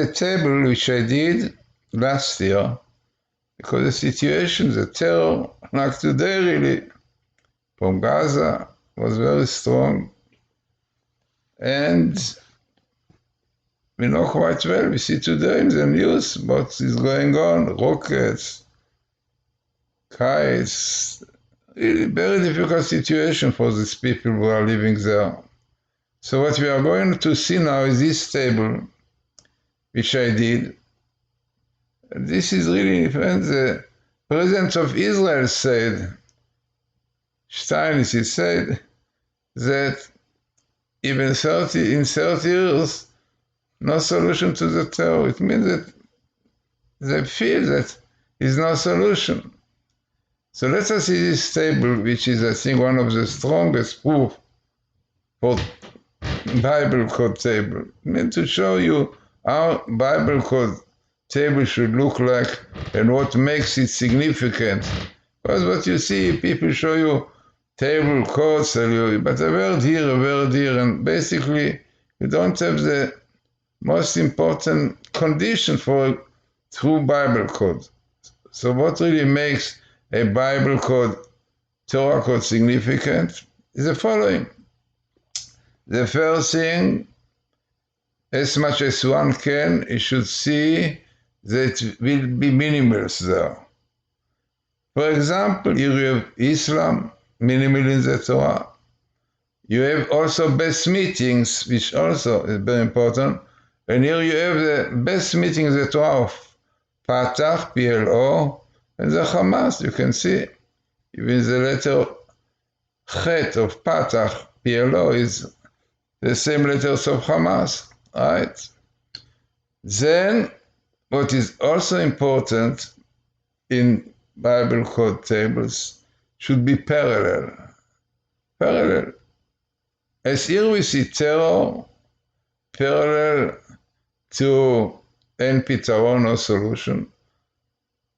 a table which I did last year, because the situation, the terror, like today really, from Gaza, was very strong. And we know quite well, we see today in the news what is going on, rockets, kites, really very difficult situation for these people who are living there. So what we are going to see now is this table, which I did. This is really when the President of Israel said, Steinitz, he said that even in 30 years, no solution to the terror. It means that they feel that is no solution. So let us see this table, which is, I think, one of the strongest proof for Bible code table. I mean, to show you how Bible code table should look like and what makes it significant. Because what you see, people show you table codes, but a word here, and basically you don't have the most important condition for a true Bible code. So what really makes a Bible code, Torah code significant is the following. The first thing, as much as one can, you should see that will be minimals there. For example, here you have Islam, minimal in the Torah. You have also best meetings, which also is very important. And here you have the best meeting in the Torah of Patach, PLO, and the Hamas. You can see even the letter Chet of Patach, PLO, is the same letters of Hamas, right? Then, what is also important in Bible code tables should be parallel. Parallel. As here we see terror, parallel to En Pitaron or solution,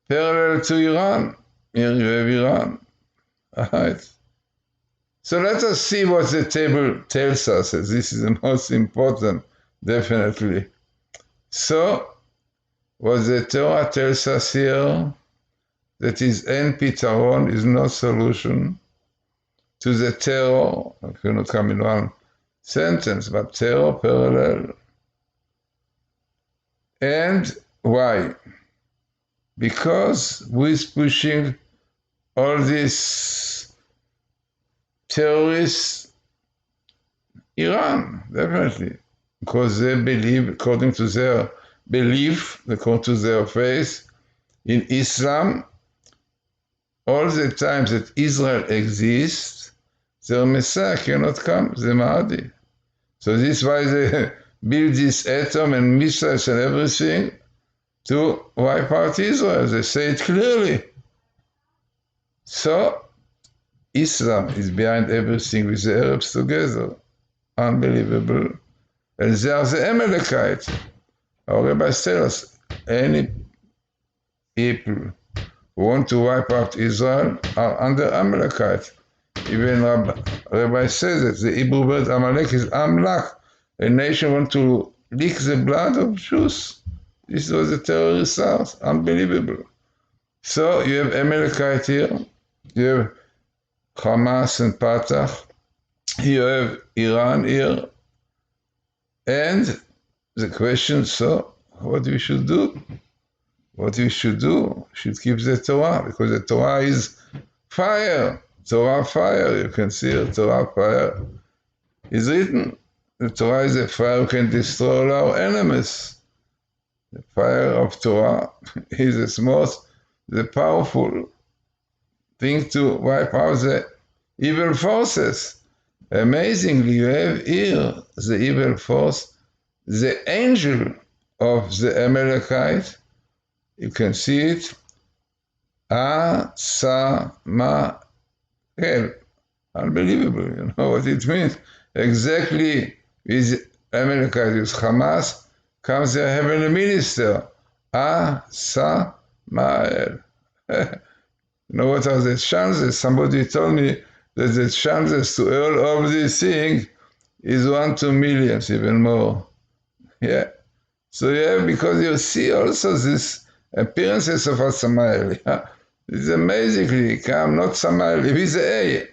parallel to Iran. Here you have Iran. Right? So let us see what the table tells us. This is the most important, definitely. So, what the Torah tells us here, that is En Pitaron, is no solution to the terror. I cannot come in one sentence, but terror parallel. And why? Because who is pushing all these terrorists? Iran, definitely. Because they believe, according to their belief, according to their faith, in Islam, all the times that Israel exists, their Messiah cannot come, the Mahdi. So this is why they build this atom and missiles and everything to wipe out Israel. They say it clearly. So Islam is behind everything with the Arabs together. Unbelievable. And they are the Amalekites. Our rabbis tell us, any people who want to wipe out Israel are under Amalekite. Even Rabbi says that the Hebrew word Amalek is Amlak. A nation want to lick the blood of Jews. This was the terrorist art. Unbelievable. So you have Amalekite here. You have Hamas and Fatah. You have Iran here. And the question, so what we should do? What we should do? Should keep the Torah, because the Torah is fire. Torah fire. You can see it, Torah fire is written. The Torah is a fire who can destroy all our enemies. The fire of Torah is the powerful thing to wipe out the evil forces. Amazingly, you have here the evil force, the angel of the Amalekite. You can see it. Samael. Unbelievable, you know what it means. Exactly with Amalekite, with Hamas, comes their heavenly minister. Samael. You know what are the chances? Somebody told me that the chances to earn all these things is 1 to millions, even more. Yeah. So because you see also this appearances of a smile. It's amazingly come, not smile, with A.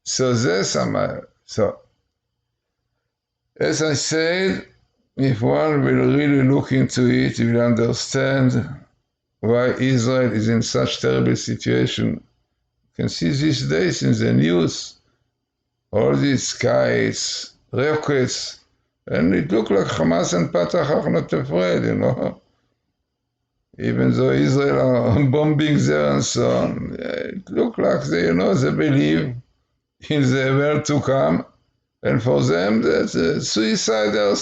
So there's smile. So, as I said, if one will really look into it, he will understand why Israel is in such terrible situation. You can see these days in the news, all these skies, rockets, and it looked like Hamas and Fatah are not afraid, Even though Israel are bombing there and so on, it looked like they believe in the world to come, and for them that's suicidals.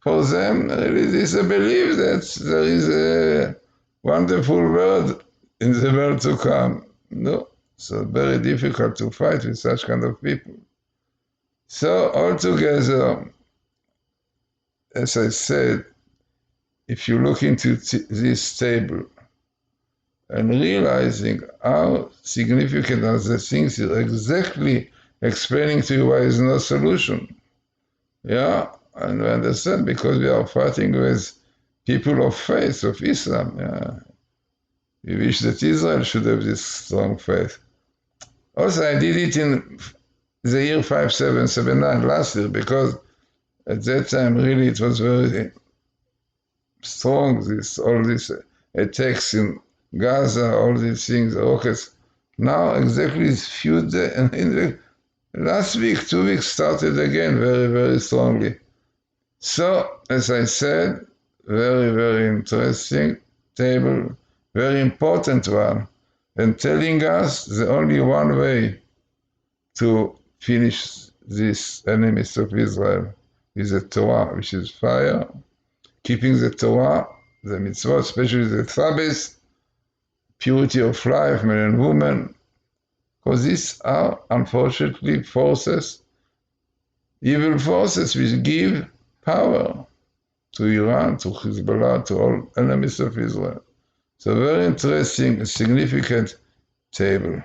For them, really, it is a belief that there is a wonderful world in the world to come. No, so very difficult to fight with such kind of people. So altogether, as I said, if you look into this table and realizing how significant are the things, you're exactly explaining to you why there's no solution. Yeah, and we understand because we are fighting with people of faith, of Islam. Yeah. We wish that Israel should have this strong faith. Also, I did it in the year 5779 last year because at that time, really, it was very strong, all these attacks in Gaza, all these things, rockets. Now, exactly few days, in the last week, 2 weeks, started again very, very strongly. So, as I said, very, very interesting table, very important one, and telling us the only one way to finish these enemies of Israel is the Torah, which is fire, keeping the Torah, the mitzvot, especially the Sabbath, purity of life, man and woman, because these are, unfortunately, forces, evil forces which give power to Iran, to Hezbollah, to all enemies of Israel. So very interesting, significant table.